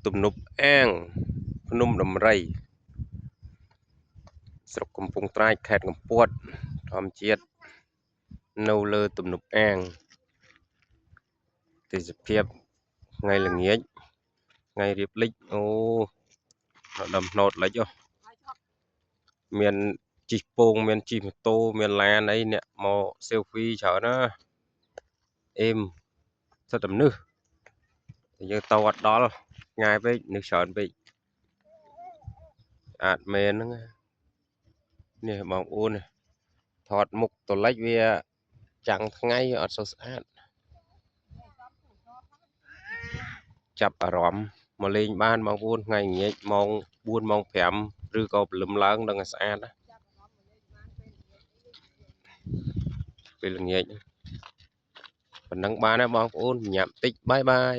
ទំនប់អាងភ្នំដំរីស្រុកកំពង់ត្រាចខេត្តកំពតធម្មជាតិនៅលើទំនប់អាងទេសភាពថ្ងៃល្ងាចថ្ងៃរៀបលិចអូដំណោតលិចមានជិះពងមានជិះម៉ូតូមានឡានអីអ្នកមកសេលហ្វីច្រើនណាអេមសិតតែមនុស្សយើងទៅអត់ដល់ឆ្ងាយពេកនឹកច្រើនពេកអាចមែនហ្នឹងនេះបងប្អូនថតមុខតលិចវាចាំងថ្ងៃអត់សូវស្អាតចាប់អារម្មណ៍មកលេងបានបងប្អូនថ្ងៃល្ងាចម៉ោង4ម៉ោង5ឬក៏ព្រលឹមឡើងដឹងតែស្អាតណាពេលល្ងាចប៉ុណ្ណឹងបានណាបងប្អូនញ៉ាំតិចបាយបាយ